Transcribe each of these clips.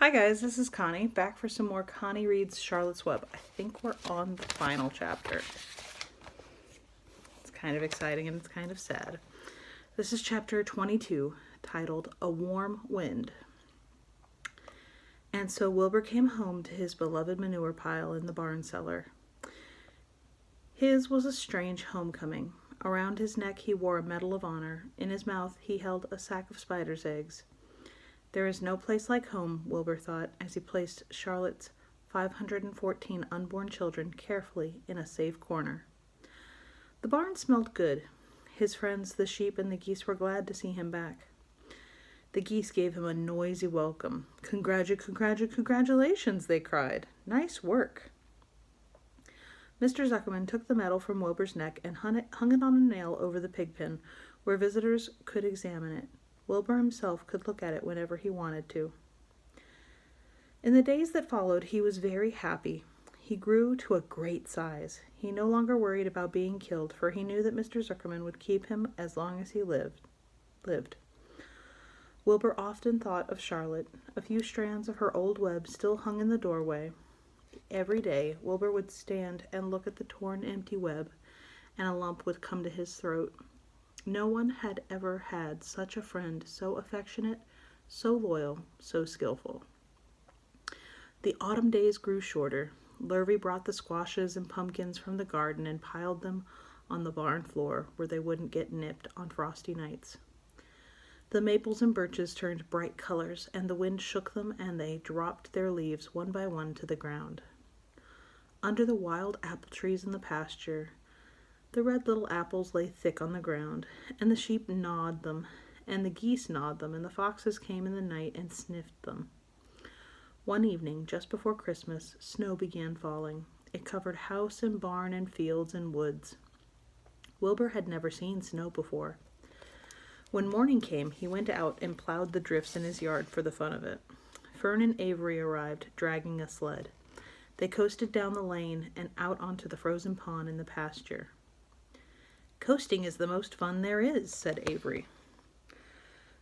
Hi guys, this is Connie, back for some more Connie Reads Charlotte's Web. I think we're on the final chapter. It's kind of exciting and it's kind of sad. This is chapter 22, titled A Warm Wind. And so Wilbur came home to his beloved manure pile in the barn cellar. His was a strange homecoming. Around his neck he wore a Medal of Honor. In his mouth he held a sack of spider's eggs. There is no place like home, Wilbur thought, as he placed Charlotte's 514 unborn children carefully in a safe corner. The barn smelled good. His friends, the sheep and the geese, were glad to see him back. The geese gave him a noisy welcome. Congratulations, they cried. Nice work. Mr. Zuckerman took the medal from Wilbur's neck and hung it on a nail over the pig pen, where visitors could examine it. Wilbur himself could look at it whenever he wanted to. In the days that followed, he was very happy. He grew to a great size. He no longer worried about being killed, for he knew that Mr. Zuckerman would keep him as long as he lived. Wilbur often thought of Charlotte. A few strands of her old web still hung in the doorway. Every day, Wilbur would stand and look at the torn, empty web, and a lump would come to his throat. No one had ever had such a friend, so affectionate, so loyal, so skillful. The autumn days grew shorter. Lurvy brought the squashes and pumpkins from the garden and piled them on the barn floor where they wouldn't get nipped on frosty nights. The maples and birches turned bright colors, and the wind shook them, and they dropped their leaves one by one to the ground. Under the wild apple trees in the pasture, the red little apples lay thick on the ground, and the sheep gnawed them, and the geese gnawed them, and the foxes came in the night and sniffed them. One evening, just before Christmas, snow began falling. It covered house and barn and fields and woods. Wilbur had never seen snow before. When morning came, he went out and plowed the drifts in his yard for the fun of it. Fern and Avery arrived, dragging a sled. They coasted down the lane and out onto the frozen pond in the pasture. "Coasting is the most fun there is," said Avery.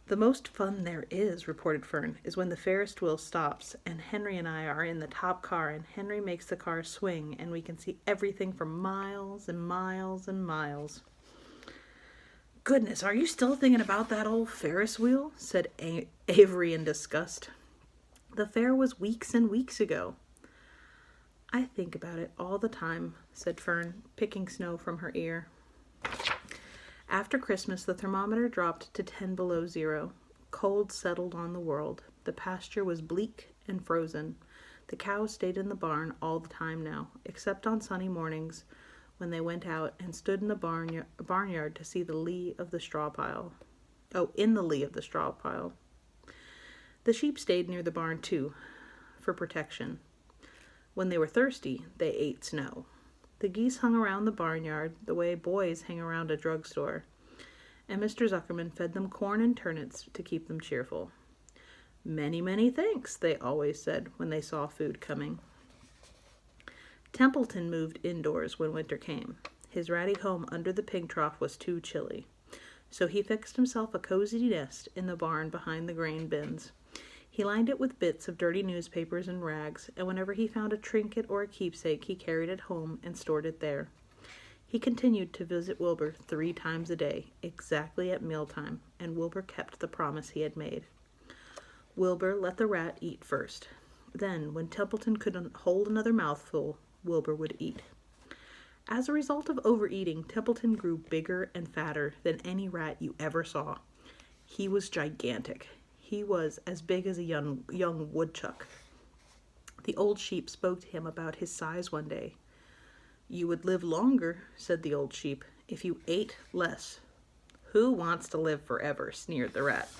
"The most fun there is," reported Fern, "is when the Ferris wheel stops and Henry and I are in the top car and Henry makes the car swing and we can see everything for miles and miles and miles." "Goodness, are you still thinking about that old Ferris wheel?" said Avery in disgust. "The fair was weeks and weeks ago." "I think about it all the time," said Fern, picking snow from her ear. After Christmas, the thermometer dropped to 10 below zero. Cold settled on the world. The pasture was bleak and frozen. The cows stayed in the barn all the time now, except on sunny mornings when they went out and stood in the barnyard to see the lee of the straw pile. In the lee of the straw pile. The sheep stayed near the barn too, for protection. When they were thirsty, they ate snow. The geese hung around the barnyard the way boys hang around a drugstore, and Mr. Zuckerman fed them corn and turnips to keep them cheerful. "Many, many thanks," they always said when they saw food coming. Templeton moved indoors when winter came. His ratty home under the pig trough was too chilly, so he fixed himself a cozy nest in the barn behind the grain bins. He lined it with bits of dirty newspapers and rags, and whenever he found a trinket or a keepsake, he carried it home and stored it there. He continued to visit Wilbur 3 times a day, exactly at mealtime, and Wilbur kept the promise he had made. Wilbur let the rat eat first. Then, when Templeton couldn't hold another mouthful, Wilbur would eat. As a result of overeating, Templeton grew bigger and fatter than any rat you ever saw. He was gigantic. He was as big as a young woodchuck. The old sheep spoke to him about his size one day. "You would live longer," said the old sheep, "if you ate less." "Who wants to live forever?" sneered the rat.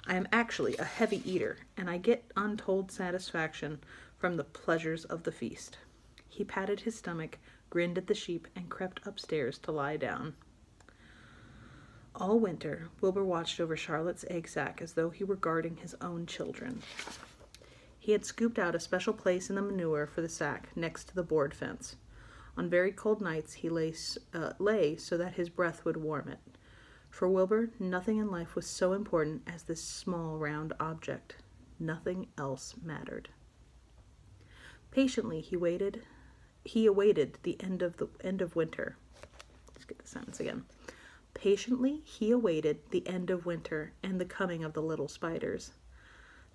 "I am actually a heavy eater, and I get untold satisfaction from the pleasures of the feast." He patted his stomach, grinned at the sheep, and crept upstairs to lie down. All winter, Wilbur watched over Charlotte's egg sack as though he were guarding his own children. He had scooped out a special place in the manure for the sack next to the board fence. On very cold nights he lay so that his breath would warm it. For Wilbur, nothing in life was so important as this small round object. Nothing else mattered. Patiently, he awaited the end of winter. Let's get the sentence again. Patiently, he awaited the end of winter and the coming of the little spiders.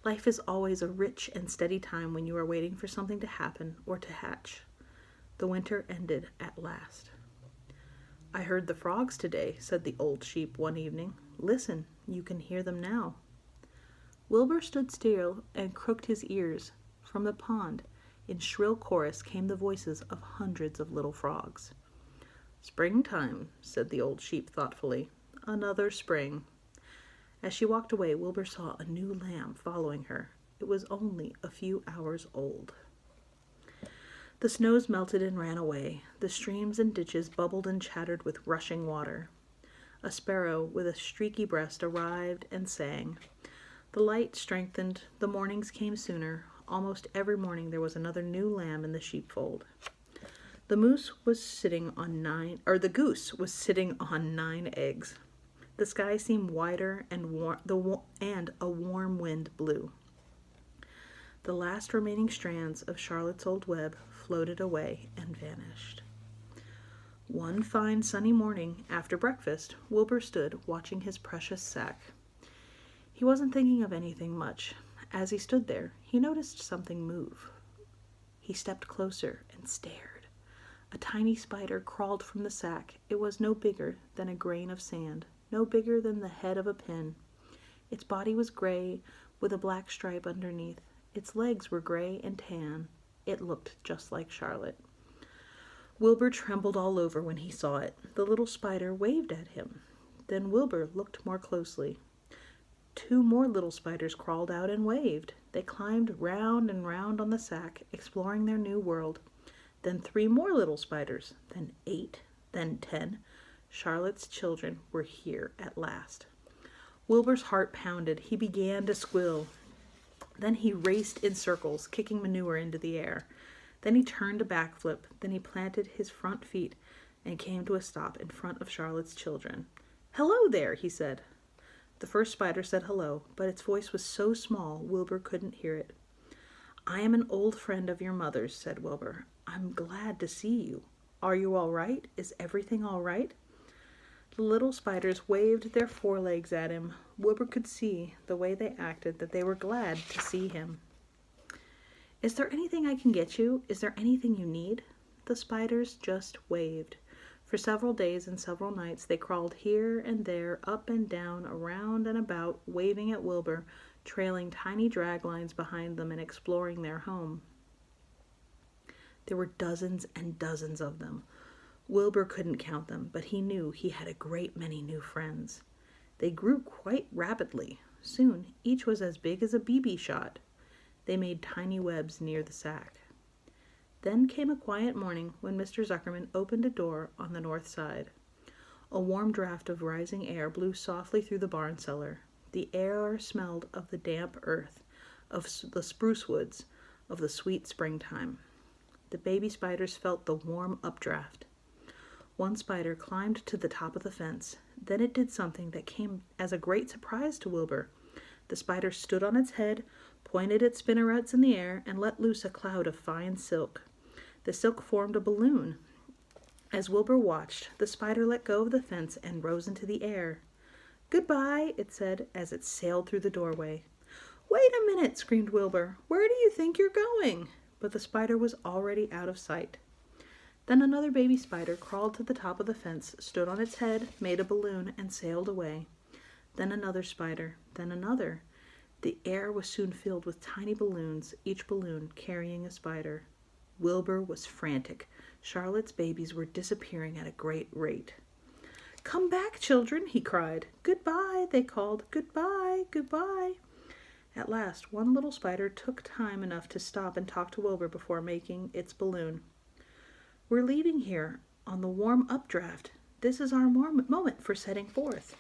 Life is always a rich and steady time when you are waiting for something to happen or to hatch. The winter ended at last. "I heard the frogs today," said the old sheep one evening. "Listen, you can hear them now." Wilbur stood still and crooked his ears. From the pond, in shrill chorus, came the voices of hundreds of little frogs. "Springtime," said the old sheep thoughtfully. "Another spring." As she walked away, Wilbur saw a new lamb following her. It was only a few hours old. The snows melted and ran away. The streams and ditches bubbled and chattered with rushing water. A sparrow with a streaky breast arrived and sang. The light strengthened. The mornings came sooner. Almost every morning there was another new lamb in the sheepfold. The goose was sitting on 9 eggs. The sky seemed wider and a warm wind blew. The last remaining strands of Charlotte's old web floated away and vanished. One fine sunny morning after breakfast, Wilbur stood watching his precious sack. He wasn't thinking of anything much. As he stood there, he noticed something move. He stepped closer and stared. A tiny spider crawled from the sack. It was no bigger than a grain of sand, no bigger than the head of a pin. Its body was gray with a black stripe underneath. Its legs were gray and tan. It looked just like Charlotte. Wilbur trembled all over when he saw it. The little spider waved at him. Then Wilbur looked more closely. 2 more little spiders crawled out and waved. They climbed round and round on the sack, exploring their new world. Then 3 more little spiders, then 8, then 10. Charlotte's children were here at last. Wilbur's heart pounded. He began to squeal. Then he raced in circles, kicking manure into the air. Then he turned a backflip. Then he planted his front feet and came to a stop in front of Charlotte's children. "Hello there," he said. The first spider said hello, but its voice was so small Wilbur couldn't hear it. "I am an old friend of your mother's," said Wilbur. "I'm glad to see you. Are you all right? Is everything all right?" The little spiders waved their forelegs at him. Wilbur could see, the way they acted, that they were glad to see him. "Is there anything I can get you? Is there anything you need?" The spiders just waved. For several days and several nights they crawled here and there, up and down, around and about, waving at Wilbur, trailing tiny drag lines behind them and exploring their home. There were dozens and dozens of them. Wilbur couldn't count them, but he knew he had a great many new friends. They grew quite rapidly. Soon each was as big as a BB shot. They made tiny webs near the sack. Then came a quiet morning when Mr. Zuckerman opened a door on the north side. A warm draft of rising air blew softly through the barn cellar. The air smelled of the damp earth, of the spruce woods, of the sweet springtime. The baby spiders felt the warm updraft. One spider climbed to the top of the fence. Then it did something that came as a great surprise to Wilbur. The spider stood on its head, pointed its spinnerets in the air, and let loose a cloud of fine silk. The silk formed a balloon. As Wilbur watched, the spider let go of the fence and rose into the air. "Goodbye," it said as it sailed through the doorway. "Wait a minute," screamed Wilbur. "Where do you think you're going?" But the spider was already out of sight. Then another baby spider crawled to the top of the fence, stood on its head, made a balloon, and sailed away. Then another spider, then another. The air was soon filled with tiny balloons, each balloon carrying a spider. Wilbur was frantic. Charlotte's babies were disappearing at a great rate. "Come back, children," he cried. "Goodbye," they called. "Goodbye, goodbye." At last, one little spider took time enough to stop and talk to Wilbur before making its balloon. "We're leaving here on the warm updraft. This is our moment for setting forth.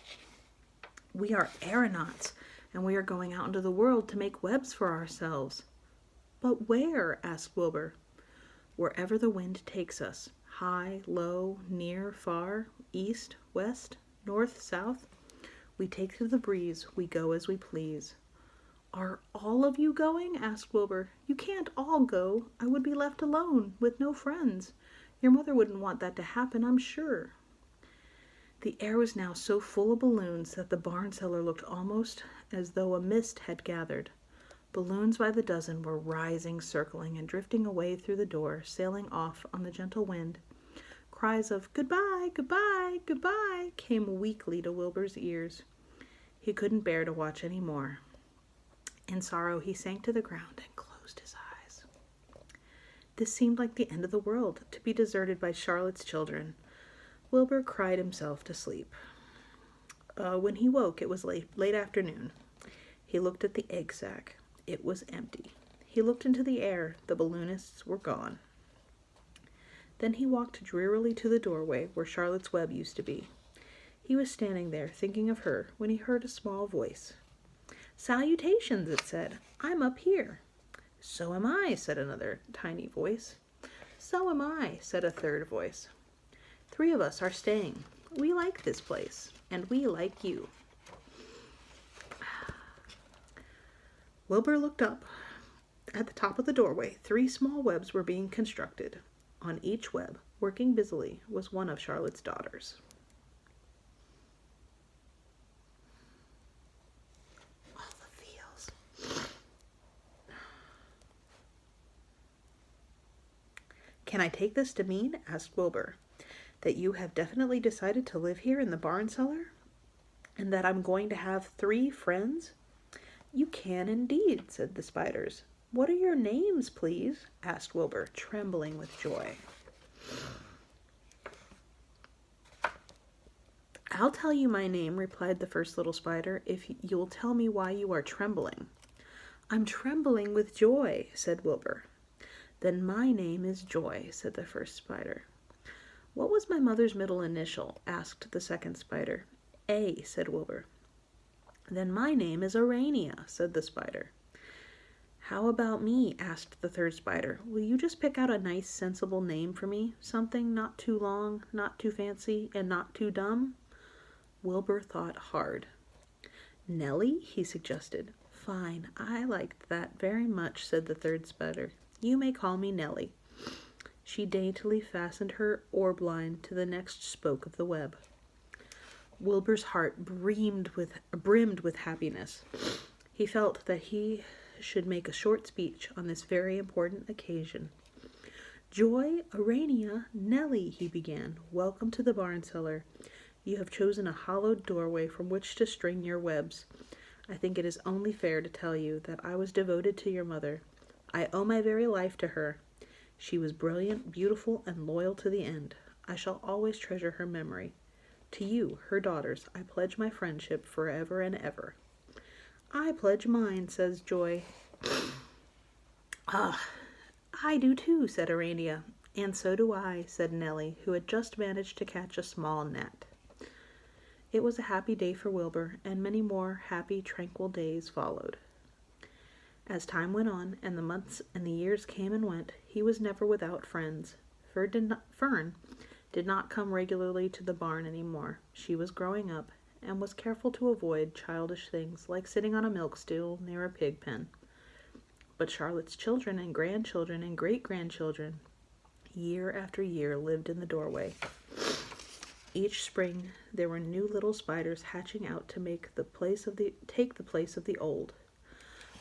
We are aeronauts, and we are going out into the world to make webs for ourselves." "But where?" asked Wilbur. "Wherever the wind takes us, high, low, near, far, east, west, north, south. We take to the breeze, we go as we please." "Are all of you going?" asked Wilbur. "You can't all go. I would be left alone, with no friends. Your mother wouldn't want that to happen, I'm sure." The air was now so full of balloons that the barn cellar looked almost as though a mist had gathered. Balloons by the dozen were rising, circling, and drifting away through the door, sailing off on the gentle wind. Cries of "Goodbye, goodbye, goodbye" came weakly to Wilbur's ears. He couldn't bear to watch any more. In sorrow, he sank to the ground and closed his eyes. This seemed like the end of the world, to be deserted by Charlotte's children. Wilbur cried himself to sleep. When he woke, it was late afternoon. He looked at the egg sack. It was empty. He looked into the air. The balloonists were gone. Then he walked drearily to the doorway where Charlotte's web used to be. He was standing there, thinking of her, when he heard a small voice. "Salutations," it said. "I'm up here." "So am I," said another tiny voice. "So am I," said a third voice. "3 of us are staying. We like this place, and we like you." Wilbur looked up. At the top of the doorway, 3 small webs were being constructed. On each web, working busily, was one of Charlotte's daughters. All the feels. "Can I take this to mean," asked Wilbur, "that you have definitely decided to live here in the barn cellar? And that I'm going to have 3 friends?" "You can indeed," said the spiders. "What are your names, please?" asked Wilbur, trembling with joy. "I'll tell you my name," replied the first little spider, "if you'll tell me why you are trembling." "I'm trembling with joy," said Wilbur. "Then my name is Joy," said the first spider. "What was my mother's middle initial?" asked the second spider. "A," said Wilbur. "Then my name is Urania," said the spider. "How about me?" asked the third spider. "Will you just pick out a nice, sensible name for me? Something not too long, not too fancy, and not too dumb?" Wilbur thought hard. "Nellie?" he suggested. "Fine, I liked that very much," said the third spider. "You may call me Nellie." She daintily fastened her orb line to the next spoke of the web. Wilbur's heart brimmed with happiness. He felt that he should make a short speech on this very important occasion. "Joy, Urania, Nellie," he began, "welcome to the barn cellar. You have chosen a hollowed doorway from which to string your webs. I think it is only fair to tell you that I was devoted to your mother. I owe my very life to her. She was brilliant, beautiful, and loyal to the end. I shall always treasure her memory. To you, her daughters, I pledge my friendship forever and ever." "I pledge mine," says Joy. "Ah, I do too," said Urania. "And so do I," said Nellie, who had just managed to catch a small gnat. It was a happy day for Wilbur, and many more happy, tranquil days followed. As time went on, and the months and the years came and went, he was never without friends. Fern did not come regularly to the barn any more. She was growing up, and was careful to avoid childish things like sitting on a milk stool near a pig pen. But Charlotte's children and grandchildren and great-grandchildren, year after year, lived in the doorway. Each spring there were new little spiders hatching out to take the place of the old.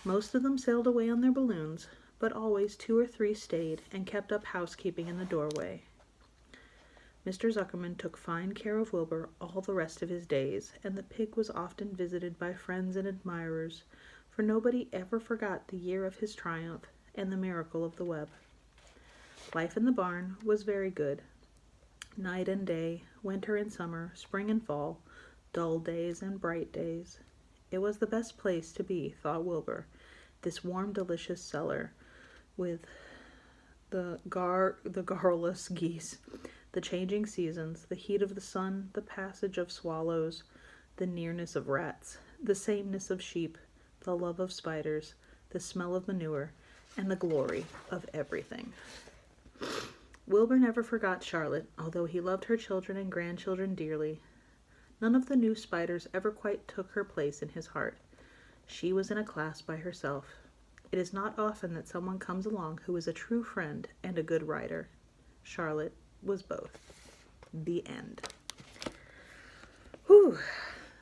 Most of them sailed away on their balloons, but always 2 or 3 stayed and kept up housekeeping in the doorway. Mr. Zuckerman took fine care of Wilbur all the rest of his days, and the pig was often visited by friends and admirers, for nobody ever forgot the year of his triumph and the miracle of the web. Life in the barn was very good. Night and day, winter and summer, spring and fall, dull days and bright days. It was the best place to be, thought Wilbur, this warm, delicious cellar, with the garrulous geese, the changing seasons, the heat of the sun, the passage of swallows, the nearness of rats, the sameness of sheep, the love of spiders, the smell of manure, and the glory of everything. Wilbur never forgot Charlotte, although he loved her children and grandchildren dearly. None of the new spiders ever quite took her place in his heart. She was in a class by herself. It is not often that someone comes along who is a true friend and a good writer. Charlotte was both. The end. Whew.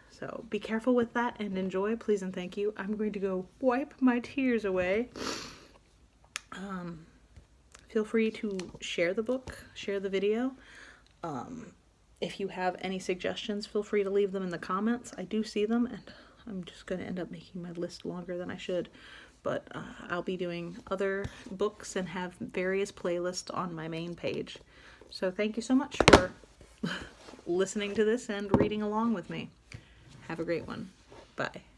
So be careful with that and enjoy, please and thank you. I'm going to go wipe my tears away. Feel free to share the book, share the video. If you have any suggestions, feel free to leave them in the comments. I do see them, and I'm just going to end up making my list longer than I should. But I'll be doing other books and have various playlists on my main page. So thank you so much for listening to this and reading along with me. Have a great one. Bye.